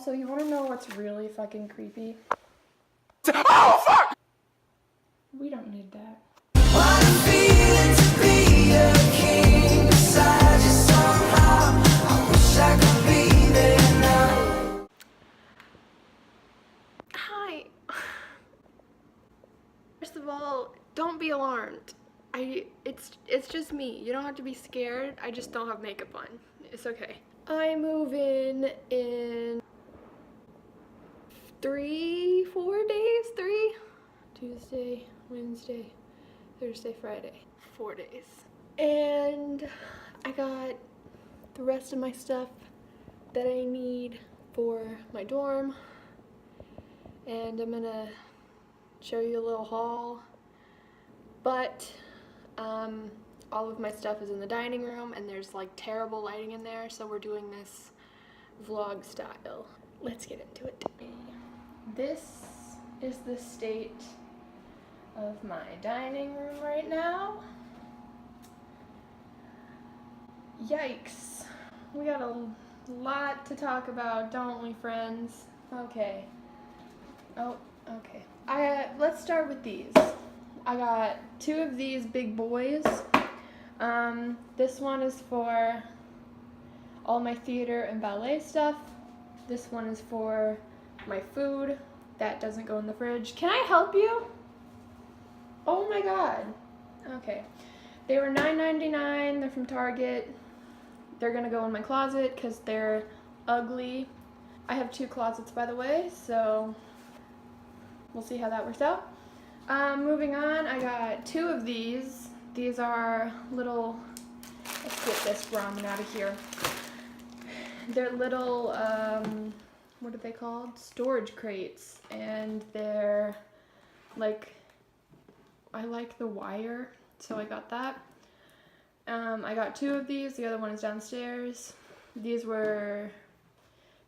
So you wanna know what's really fucking creepy? Oh, fuck! We don't need that. What a feeling to be a king beside you somehow. I wish I could be there now. Hi. First of all, don't be alarmed. It's just me. You don't have to be scared. I just don't have makeup on. It's okay. I move in 4 days. Tuesday, Wednesday, Thursday, Friday. 4 days. And I got the rest of my stuff that I need for my dorm. And I'm gonna show you a little haul. But all of my stuff is in the dining room and there's like terrible lighting in there, so we're doing this vlog style. Let's get into it. This is the state of my dining room right now. Yikes. We got a lot to talk about, don't we, friends? Okay. Oh, okay. Let's start with these. I got 2 of these big boys. This one is for all my theater and ballet stuff. This one is for my food that doesn't go in the fridge. Can I help you? Oh my god. Okay. They were $9.99. They're from Target. They're gonna go in my closet because they're ugly. I have 2 closets, by the way, so we'll see how that works out. Moving on, I got 2 of these. These are little, let's get this ramen out of here. They're little, what are they called? Storage crates. And they're like, I like the wire, so I got that. I got 2 of these. The other one is downstairs. These were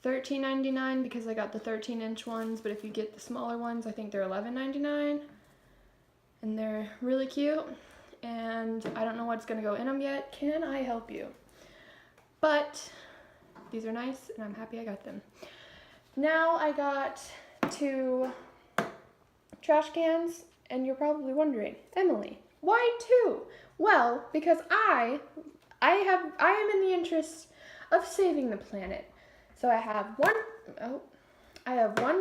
$13.99 because I got the 13-inch ones, but if you get the smaller ones, I think they're $11.99. And they're really cute, and I don't know what's gonna go in them yet. Can I help you? But these are nice, and I'm happy I got them. Now I got 2 trash cans, and you're probably wondering, Emily, why 2? Well, because I am in the interest of saving the planet. So I have one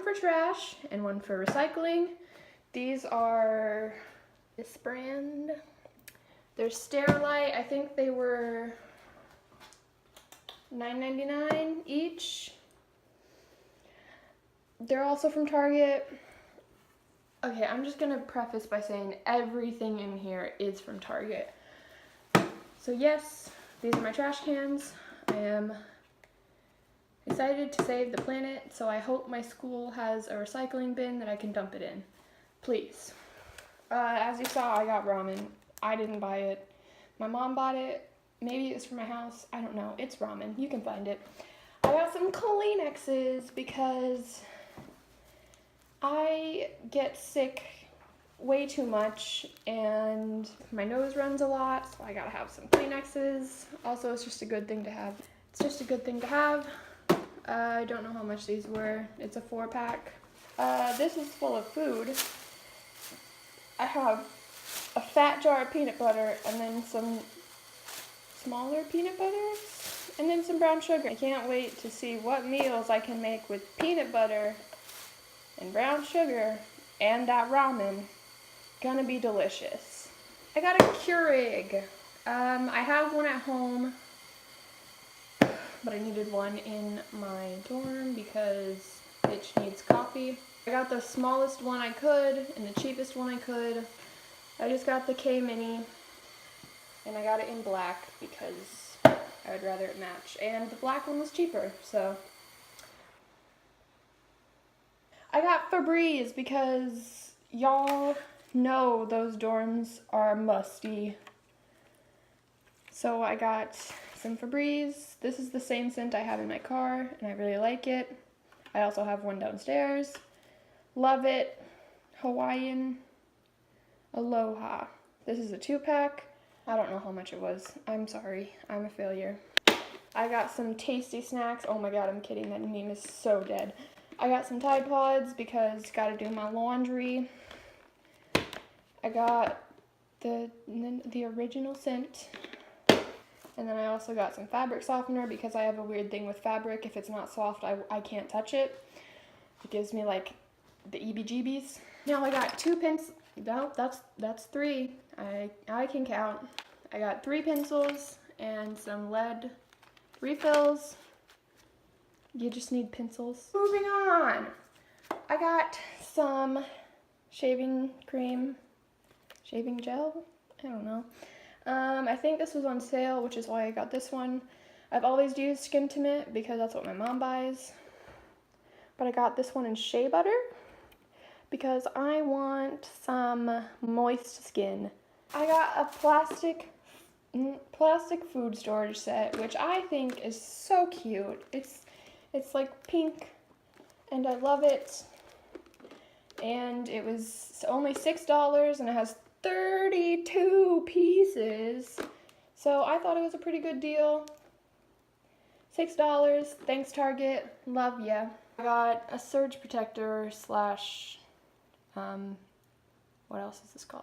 for trash and one for recycling. These are this brand. They're Sterilite. I think they were $9.99 each. They're also from Target. Okay, I'm just gonna preface by saying everything in here is from Target. So yes, these are my trash cans. I am excited to save the planet, so I hope my school has a recycling bin that I can dump it in. Please. As you saw, I got ramen. I didn't buy it. My mom bought it. Maybe it's for my house. I don't know. It's ramen. You can find it. I got some Kleenexes because I get sick way too much and my nose runs a lot, so I gotta have some Kleenexes. Also, it's just a good thing to have. It's just a good thing to have. I don't know how much these were. It's a 4-pack. This is full of food. I have a fat jar of peanut butter and then some smaller peanut butters and then some brown sugar. I can't wait to see what meals I can make with peanut butter and brown sugar and that ramen. Gonna be delicious. I got a Keurig. I have one at home, but I needed one in my dorm because it needs coffee. I got the smallest one I could and the cheapest one I could. I just got the K Mini and I got it in black because I would rather it match. And the black one was cheaper, so. I got Febreze because y'all know those dorms are musty. So I got some Febreze. This is the same scent I have in my car and I really like it. I also have one downstairs. Love it. Hawaiian Aloha. This is a 2-pack. I don't know how much it was. I'm sorry. I'm a failure. I got some tasty snacks. Oh my god, I'm kidding. That meme is so dead. I got some Tide Pods because gotta do my laundry. I got the original scent. And then I also got some fabric softener because I have a weird thing with fabric. If it's not soft, I can't touch it. It gives me like the EBGBs. Now I got 2 pencils. No, that's 3. I can count. I got 3 pencils and some lead refills. You just need pencils. Moving on. I got some shaving cream, shaving gel. I don't know. I think this was on sale, which is why I got this one. I've always used Skin Intimate because that's what my mom buys. But I got this one in shea butter because I want some moist skin. I got a plastic food storage set, which I think is so cute. It's like pink and I love it. And it was only $6 and it has 32 pieces. So I thought it was a pretty good deal. $6. Thanks, Target. Love ya. I got a surge protector slash, what else is this called?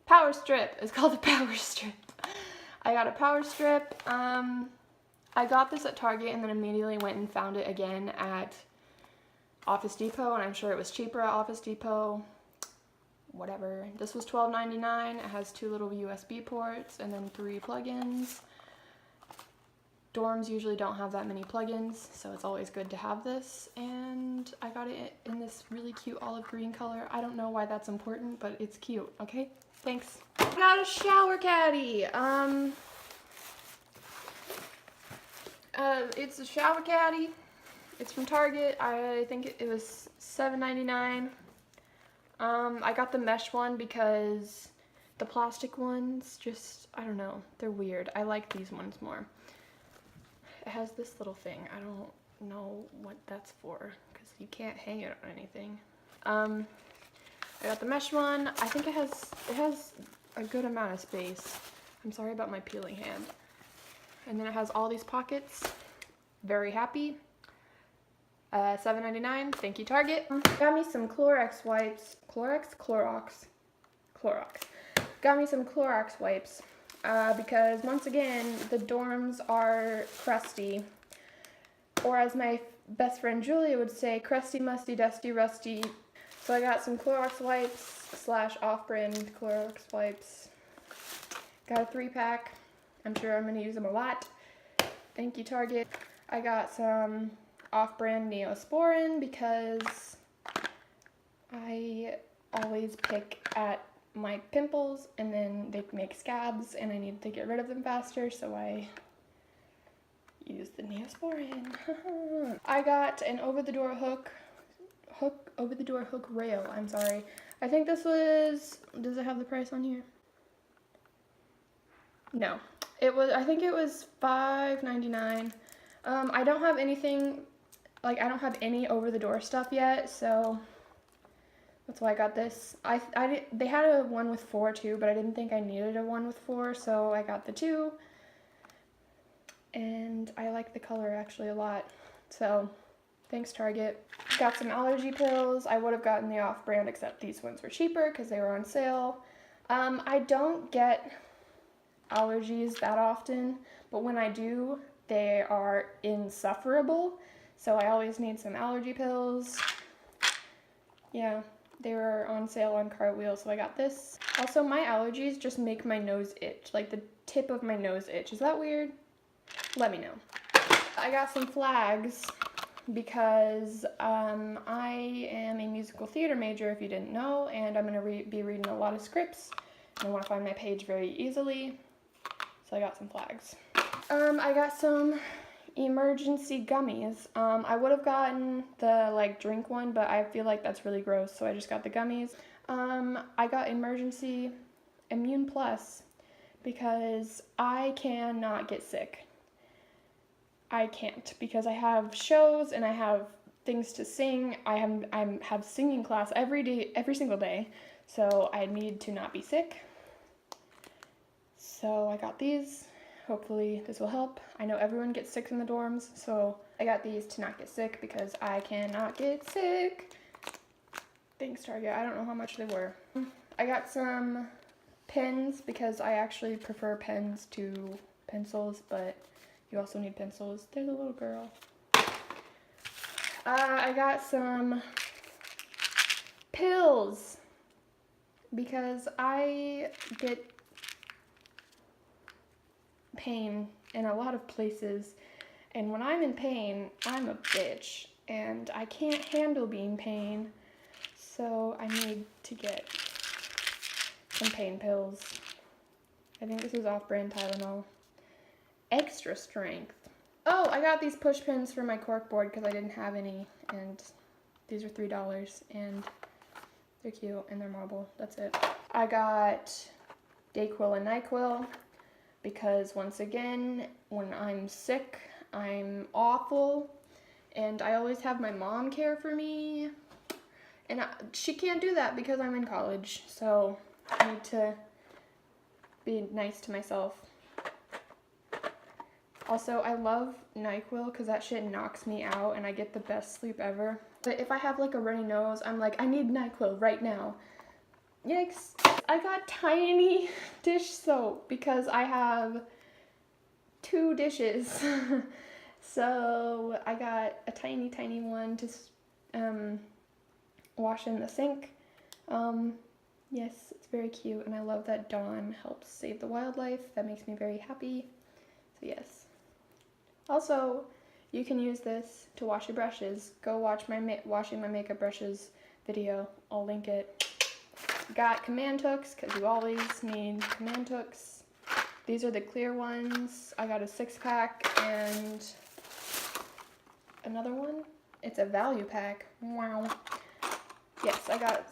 Power strip. It's called a power strip. I got a power strip. I got this at Target and then immediately went and found it again at Office Depot, and I'm sure it was cheaper at Office Depot. Whatever. This was $12.99. It has 2 little USB ports and then 3 plugins. Dorms usually don't have that many plugins, so it's always good to have this. And I got it in this really cute olive green color. I don't know why that's important, but it's cute, okay? Thanks. I got a shower caddy. It's a shower caddy. It's from Target. I think it was $7.99. I got the mesh one because the plastic ones just, I don't know, they're weird. I like these ones more. It has this little thing. I don't know what that's for because you can't hang it on anything. I got the mesh one. I think it has a good amount of space. I'm sorry about my peeling hand. And then it has all these pockets. Very happy. $7.99. Thank you, Target. Got me some Clorox wipes. Clorox. Got me some Clorox wipes because once again the dorms are crusty, or as my best friend Julia would say, crusty, musty, dusty, rusty. So I got some Clorox wipes slash off-brand Clorox wipes. Got a 3-pack. I'm sure I'm going to use them a lot. Thank you, Target. I got some off-brand Neosporin because I always pick at my pimples and then they make scabs and I need to get rid of them faster, so I use the Neosporin. I got an over-the-door hook rail, I'm sorry. I think this was, does it have the price on here? No. I think it was $5.99. I don't have anything, like I don't have any over-the-door stuff yet, so that's why I got this. They had a one with 4 too, but I didn't think I needed a one with 4, so I got the 2. And I like the color actually a lot, so thanks, Target. Got some allergy pills. I would have gotten the off-brand, except these ones were cheaper because they were on sale. I don't get allergies that often, but when I do, they are insufferable, so I always need some allergy pills. Yeah, they were on sale on Cartwheel, so I got this. Also, my allergies just make my nose itch, like the tip of my nose itch. Is that weird? Let me know. I got some flags because I am a musical theater major, if you didn't know, and I'm going to be reading a lot of scripts, and I want to find my page very easily, so I got some flags. I got some emergency gummies. I would have gotten the like drink one, but I feel like that's really gross, so I just got the gummies. I got emergency Immune Plus because I cannot get sick. I can't because I have shows and I have things to sing. I have singing class every single day, so I need to not be sick. So I got these. hopefully this will help. I know everyone gets sick in the dorms, so I got these to not get sick because I cannot get sick. Thanks, Target. I don't know how much they were. I got some pens because I actually prefer pens to pencils, but you also need pencils. There's a little girl. I got some pills because I get pain in a lot of places, and when I'm in pain, I'm a bitch, and I can't handle being in pain, so I need to get some pain pills. I think this is off-brand Tylenol. Extra strength. Oh, I got these push pins for my corkboard because I didn't have any, and these are $3, and they're cute, and they're marble. That's it. I got Dayquil and Nyquil because, once again, when I'm sick, I'm awful, and I always have my mom care for me, and she can't do that because I'm in college, so I need to be nice to myself. Also, I love NyQuil because that shit knocks me out and I get the best sleep ever. But if I have like a runny nose, I'm like, I need NyQuil right now. Yikes. I got tiny dish soap because I have 2 dishes. So I got a tiny, tiny one to wash in the sink. Yes, it's very cute, and I love that Dawn helps save the wildlife. That makes me very happy. So yes. Also, you can use this to wash your brushes. Go watch my washing my makeup brushes video. I'll link it. Got command hooks, because you always need command hooks. These are the clear ones. I got a 6-pack and another one. It's a value pack. Wow. Yes, I got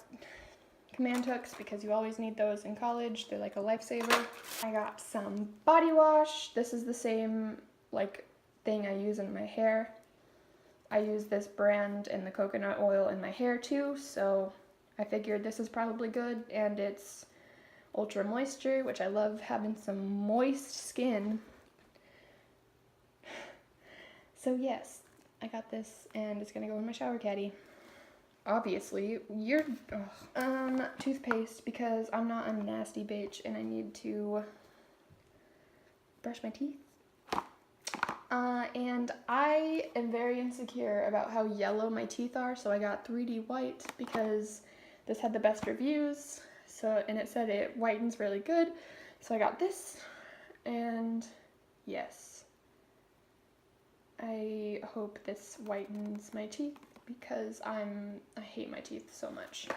command hooks because you always need those in college. They're like a lifesaver. I got some body wash. This is the same like thing I use in my hair. I use this brand and the coconut oil in my hair too, so I figured this is probably good, and it's ultra moisture, which I love having some moist skin. So yes, I got this, and it's gonna go in my shower caddy. Obviously, toothpaste because I'm not a nasty bitch and I need to brush my teeth. And I am very insecure about how yellow my teeth are, so I got 3D white because this had the best reviews. And it said it whitens really good, so I got this. And yes, I hope this whitens my teeth because I hate my teeth so much.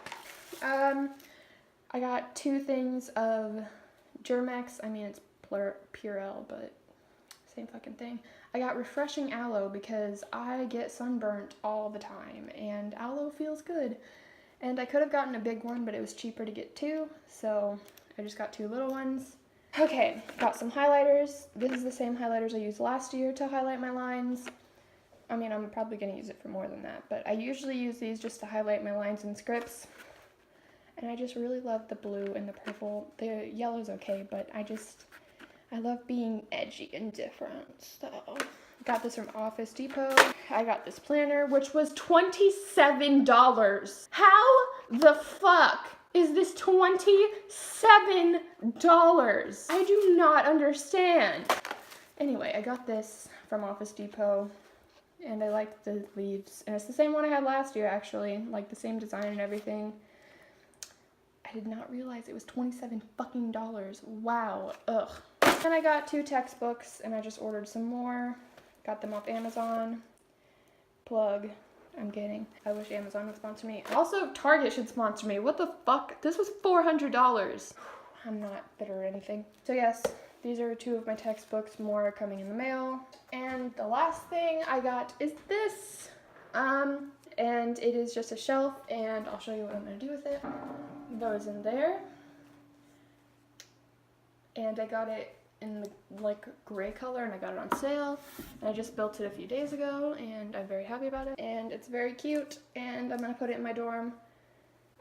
I got 2 things of Germex. I mean, it's Purell, but same fucking thing. I got refreshing aloe because I get sunburnt all the time, and aloe feels good. And I could have gotten a big one, but it was cheaper to get 2, so I just got 2 little ones. Okay, got some highlighters. This is the same highlighters I used last year to highlight my lines. I mean, I'm probably going to use it for more than that, but I usually use these just to highlight my lines and scripts. And I just really love the blue and the purple. The yellow's okay, but I love being edgy and different, so. Got this from Office Depot. I got this planner, which was $27. How the fuck is this $27? I do not understand. Anyway, I got this from Office Depot, and I liked the leaves. And it's the same one I had last year, actually. Like, the same design and everything. I did not realize it was $27 fucking dollars. Wow. Ugh. And I got 2 textbooks, and I just ordered some more. Got them off Amazon. Plug. I'm kidding. I wish Amazon would sponsor me. Also, Target should sponsor me. What the fuck? This was $400. I'm not bitter or anything. So yes, these are 2 of my textbooks. More are coming in the mail. And the last thing I got is this. And it is just a shelf, and I'll show you what I'm gonna do with it. Those in there. And I got it in the like gray color, and I got it on sale, and I just built it a few days ago, and I'm very happy about it, and it's very cute, and I'm gonna put it in my dorm,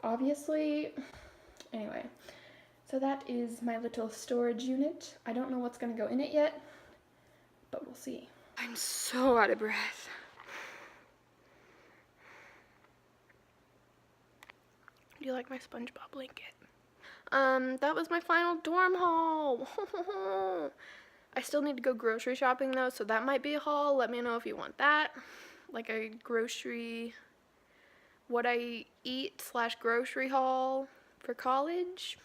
obviously. Anyway, so that is my little storage unit. I don't know what's gonna go in it yet. but we'll see. I'm so out of breath. Do you like my SpongeBob blanket? That was my final dorm haul. I still need to go grocery shopping though, so that might be a haul. Let me know if you want that. Like a grocery, what I eat / grocery haul for college.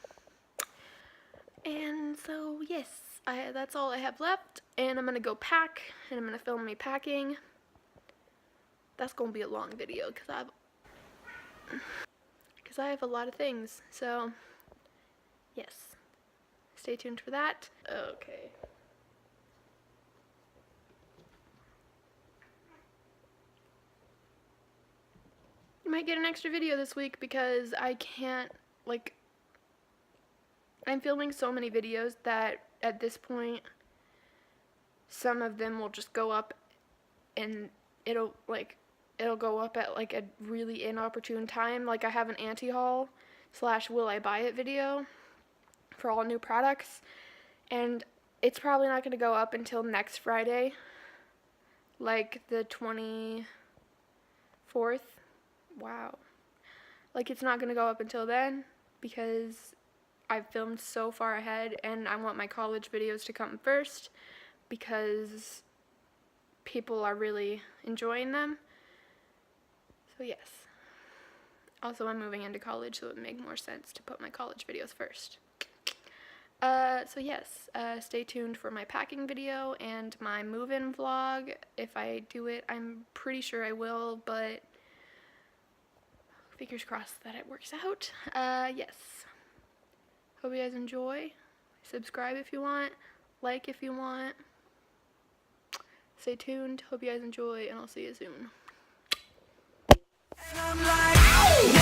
And so yes, that's all I have left. And I'm gonna go pack, and I'm gonna film me packing. That's gonna be a long video because I have a lot of things. So yes, stay tuned for that. Okay. You might get an extra video this week because I can't, like, I'm filming so many videos that at this point some of them will just go up and it'll go up at like a really inopportune time. Like I have an anti-haul / will I buy it video for all new products, and it's probably not going to go up until next Friday, like the 24th. Wow. Like it's not going to go up until then because I've filmed so far ahead, and I want my college videos to come first because people are really enjoying them. So yes. Also, I'm moving into college, so it would make more sense to put my college videos first. So yes, stay tuned for my packing video and my move-in vlog. If I do it, I'm pretty sure I will, but fingers crossed that it works out. Yes. Hope you guys enjoy. Subscribe if you want. Like if you want. Stay tuned. Hope you guys enjoy, and I'll see you soon. And I'm like,